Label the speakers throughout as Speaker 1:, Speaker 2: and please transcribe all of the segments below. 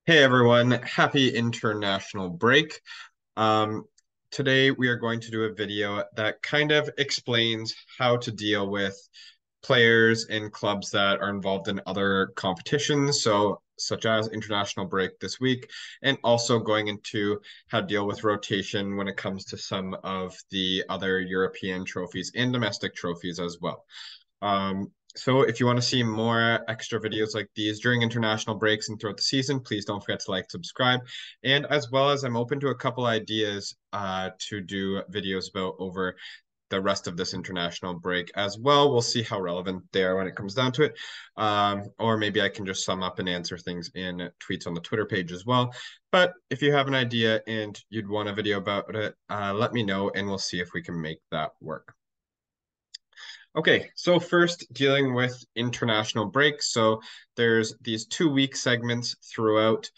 Speaker 1: Hey everyone, happy international break. Um, Today we are going to do a video that kind of explains how to deal with players and clubs that are involved in other competitions, so such as international break this week, and also going into how to deal with rotation when it comes to some of the other European trophies and domestic trophies as well. So if you want to see more extra videos like these during international breaks and throughout the season, please don't forget to like, subscribe, and as well as I'm open to a couple ideas to do videos about over the rest of this international break as well. We'll see how relevant they are when it comes down to it. Or maybe I can just sum up and answer things in tweets on the Twitter page as well. But if you have an idea and you'd want a video about it, let me know and we'll see if we can make that work. Okay, so first dealing with international breaks. So there's these 2 week segments throughout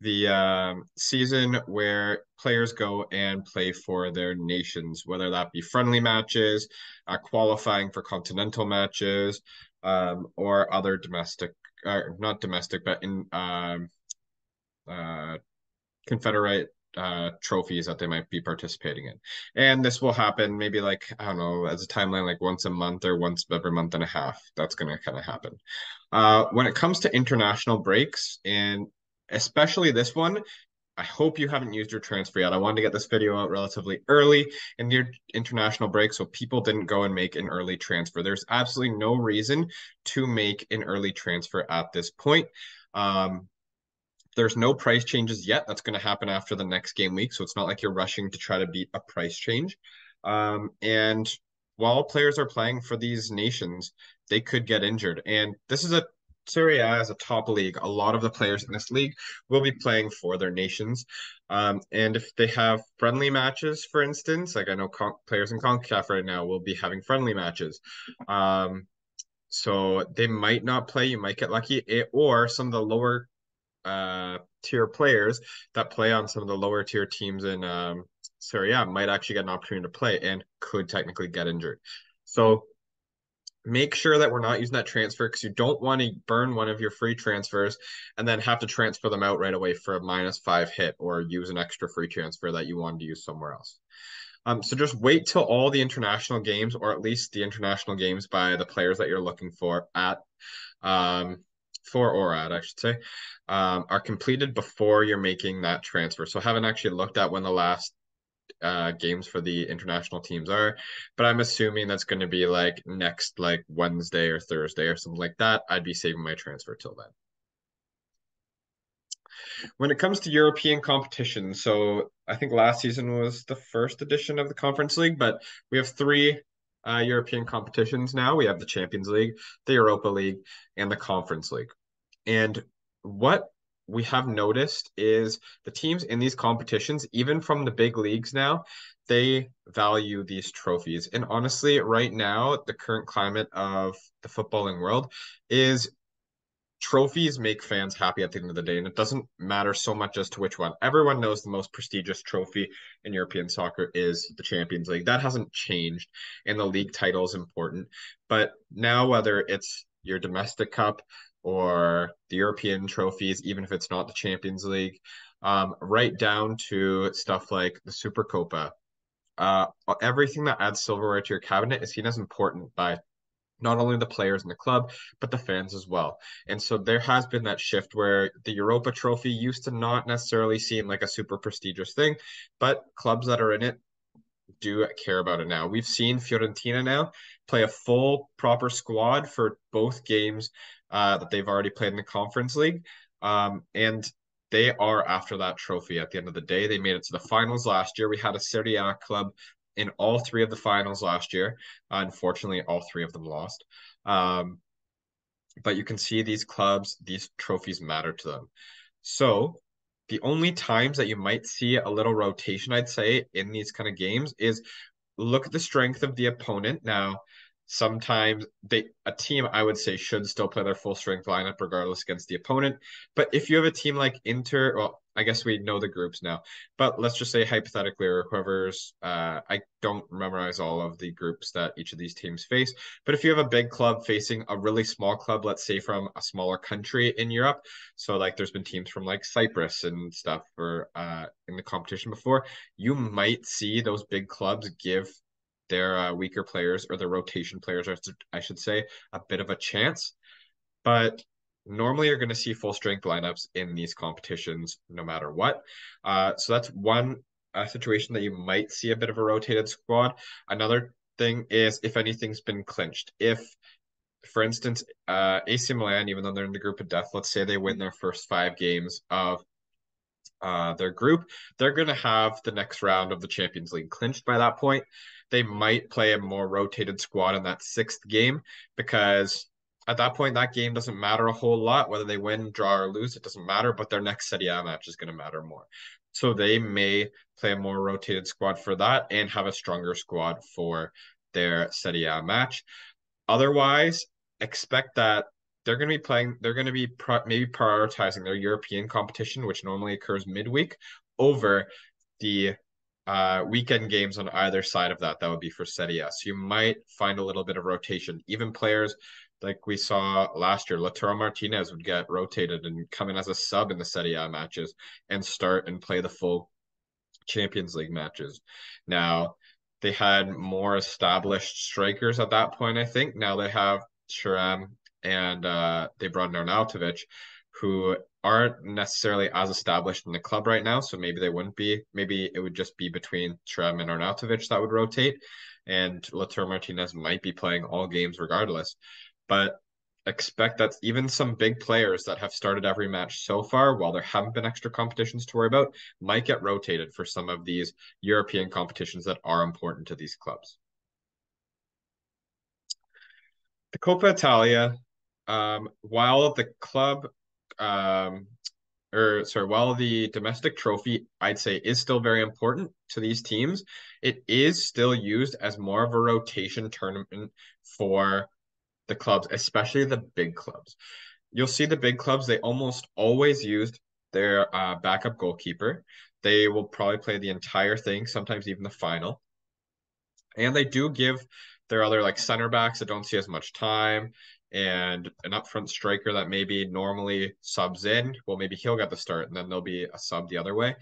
Speaker 1: the season where players go and play for their nations, whether that be friendly matches, qualifying for continental matches, or other domestic, not domestic, but in uh, Confederate trophies that they might be participating in. And this will happen maybe like, I don't know, as a timeline, like once a month or once every month and a half. That's going to kind of happen. When it comes to international breaks, and especially this one, I hope you haven't used your transfer yet. I wanted to get this video out relatively early in your international break so people didn't go and make an early transfer. There's absolutely no reason to make an early transfer at this point. Um, there's no price changes yet. That's going to happen after the next game week. So it's not like you're rushing to try to beat a price change. And while players are playing for these nations, they could get injured. And this is a Serie A is a top league. A lot of the players in this league will be playing for their nations. And if they have friendly matches, for instance, like I know players in CONCACAF right now will be having friendly matches. So they might not play. You might get lucky. Or some of the lower tier players that play on some of the lower tier teams in Serie A might actually get an opportunity to play and could technically get injured. So make sure that we're not using that transfer because you don't want to burn one of your free transfers and then have to transfer them out right away for a -5 hit or use an extra free transfer that you wanted to use somewhere else. So just wait till all the international games, or at least the international games by the players that you're looking um, I should say, are completed before you're making that transfer. So I haven't actually looked at when the last games for the international teams are, but I'm assuming that's going to be like next like Wednesday or Thursday or something like that. I'd be saving my transfer till then. When it comes to European competition, so I think last season was the first edition of the Conference League, but we have three European competitions now. We have the Champions League, the Europa League, and the Conference League. And what we have noticed is the teams in these competitions, even from the big leagues now, they value these trophies. And honestly, right now, the current climate of the footballing world is trophies make fans happy at the end of the day, and it doesn't matter so much as to which one. Everyone knows the most prestigious trophy in European soccer is the Champions League. That hasn't changed, and the league title is important. But now, whether it's your domestic cup or the European trophies, even if it's not the Champions League, right down to stuff like the Super Copa, everything that adds silverware to your cabinet is seen as important by not only the players in the club, but the fans as well. And so there has been that shift where the Europa Trophy used to not necessarily seem like a super prestigious thing, but clubs that are in it do care about it now. We've seen Fiorentina now play a full proper squad for both games that they've already played in the Conference League. And they are after that trophy at the end of the day. They made it to the finals last year. We had a Serie A club in all three of the finals last year. Unfortunately, all three of them lost. Um, but you can see these clubs, these trophies matter to them. So the only times that you might see a little rotation, I'd say, in these kind of games is look at the strength of the opponent. Now, sometimes a team I would say should still play their full strength lineup regardless against the opponent. But if you have a team like Inter, well, I guess we know the groups now, but let's just say hypothetically, or whoever's I don't memorize all of the groups that each of these teams face. But if you have a big club facing a really small club, let's say from a smaller country in Europe, so like there's been teams from like Cyprus and stuff for in the competition before, you might see those big clubs give their weaker players or their rotation players, I should say, a bit of a chance. But normally you're going to see full strength lineups in these competitions no matter what. So that's one situation that you might see a bit of a rotated squad. Another thing is if anything's been clinched. If, for instance, AC Milan, even though they're in the group of death, let's say they win their first 5 games of their group, they're going to have the next round of the Champions League clinched by that point. They might play a more rotated squad in that 6th game because at that point, that game doesn't matter a whole lot. Whether they win, draw, or lose, it doesn't matter, but their next Serie A match is going to matter more. So they may play a more rotated squad for that and have a stronger squad for their Serie A match. Otherwise, expect that they're going to be maybe prioritizing their European competition, which normally occurs midweek, over the weekend games on either side of that. That would be for Serie A. So you might find a little bit of rotation. Even players like we saw last year, Lautaro Martinez would get rotated and come in as a sub in the Serie A matches and start and play the full Champions League matches. Now, they had more established strikers at that point, I think. Now they have Thuram and they brought in Arnautovic, who aren't necessarily as established in the club right now. So maybe they wouldn't be. Maybe it would just be between Thuram and Arnautovic that would rotate. And Lautaro Martinez might be playing all games regardless. But expect that even some big players that have started every match so far, while there haven't been extra competitions to worry about, might get rotated for some of these European competitions that are important to these clubs. The Coppa Italia, while the club, while the domestic trophy, I'd say, is still very important to these teams, it is still used as more of a rotation tournament for the clubs, especially the big clubs. You'll see the big clubs, they almost always used their backup goalkeeper. They will probably play the entire thing, sometimes even the final. And they do give their other like center backs that don't see as much time and an upfront striker that maybe normally subs in. Well, maybe he'll get the start and then there'll be a sub the other way.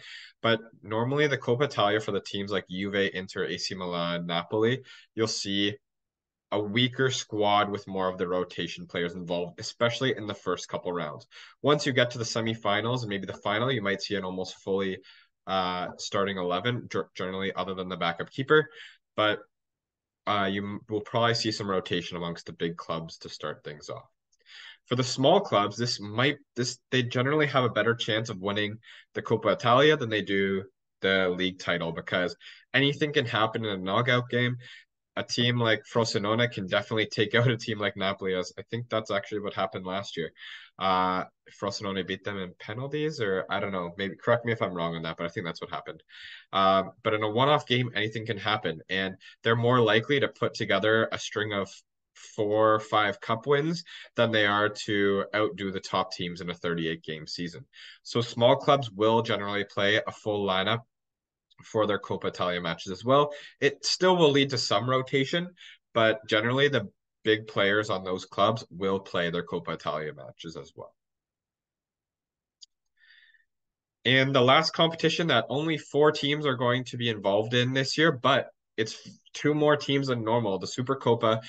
Speaker 1: But normally the Coppa Italia for the teams like Juve, Inter, AC Milan, Napoli, you'll see a weaker squad with more of the rotation players involved, especially in the first couple rounds. Once you get to the semifinals and maybe the final, you might see an almost fully starting 11, generally other than the backup keeper. But you will probably see some rotation amongst the big clubs to start things off. For the small clubs, they generally have a better chance of winning the Coppa Italia than they do the league title because anything can happen in a knockout game. A team like Frosinone can definitely take out a team like Napoli, as I think that's actually what happened last year. Frosinone beat them in penalties, or I don't know, maybe correct me if I'm wrong on that, but I think that's what happened. But in a one-off game, anything can happen, and they're more likely to put together a string of 4 or 5 cup wins than they are to outdo the top teams in a 38-game season. So small clubs will generally play a full lineup for their Coppa Italia matches as well. It still will lead to some rotation, but generally the big players on those clubs will play their Coppa Italia matches as well. And the last competition that only 4 teams are going to be involved in this year, but it's 2 more teams than normal. The Supercoppa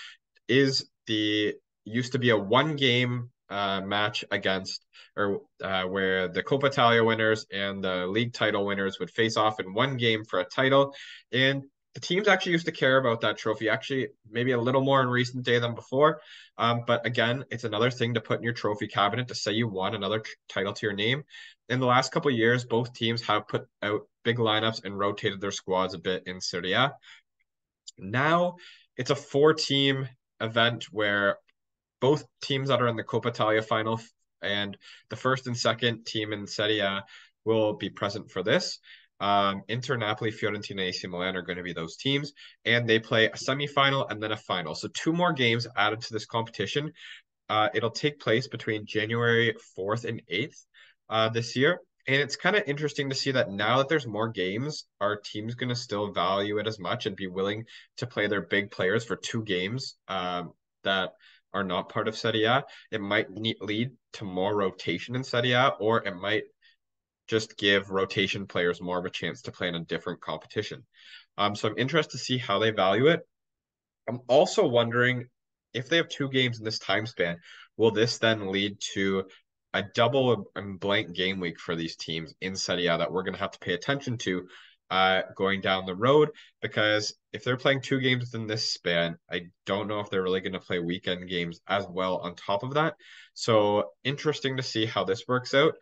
Speaker 1: is used to be a 1-game match against or where the Coppa Italia winners and the league title winners would face off in 1 game for a title. And the teams actually used to care about that trophy, actually maybe a little more in recent day than before. But again, it's another thing to put in your trophy cabinet to say you won another title to your name. In the last couple of years, both teams have put out big lineups and rotated their squads a bit in Serie A. Now it's a 4-team event where both teams that are in the Coppa Italia final and the first and second team in Serie A will be present for this. Inter, Napoli, Fiorentina, AC Milan are going to be those teams, and they play a semifinal and then a final. So two more games added to this competition. It'll take place between January 4th and 8th this year. And it's kind of interesting to see that now that there's more games, our team's going to still value it as much and be willing to play their big players for two games that are not part of Serie A. It might lead to more rotation in Serie A, or it might just give rotation players more of a chance to play in a different competition. So I'm interested to see how they value it. I'm also wondering if they have two games in this time span, will this then lead to a double and blank game week for these teams in Serie A that we're going to have to pay attention to going down the road? Because if they're playing two games within this span, I don't know if they're really going to play weekend games as well on top of that. So interesting to see how this works out.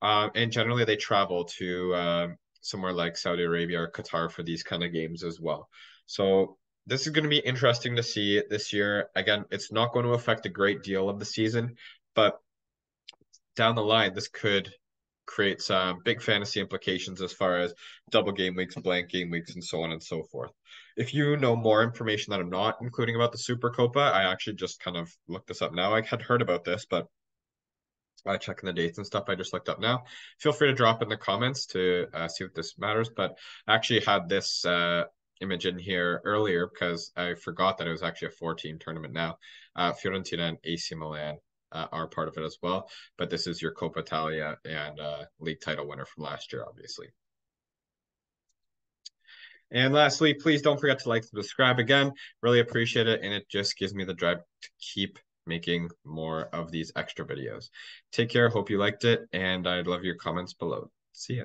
Speaker 1: And generally, they travel to somewhere like Saudi Arabia or Qatar for these kind of games as well. So this is going to be interesting to see this year. Again, it's not going to affect a great deal of the season, but down the line, this could create some big fantasy implications as far as double game weeks, blank game weeks, and so on and so forth. If you know more information that I'm not including about the Super Copa, I actually just kind of looked this up now. I had heard about this, but checking the dates and stuff I just looked up now. Feel free to drop in the comments to see if this matters. But I actually had this image in here earlier because I forgot that it was actually a four-team tournament now. Fiorentina and AC Milan are part of it as well. But this is your Coppa Italia and league title winner from last year, obviously. And lastly, please don't forget to like and subscribe again. Really appreciate it. And it just gives me the drive to keep making more of these extra videos. Take care. Hope you liked it. And I'd love your comments below. See ya.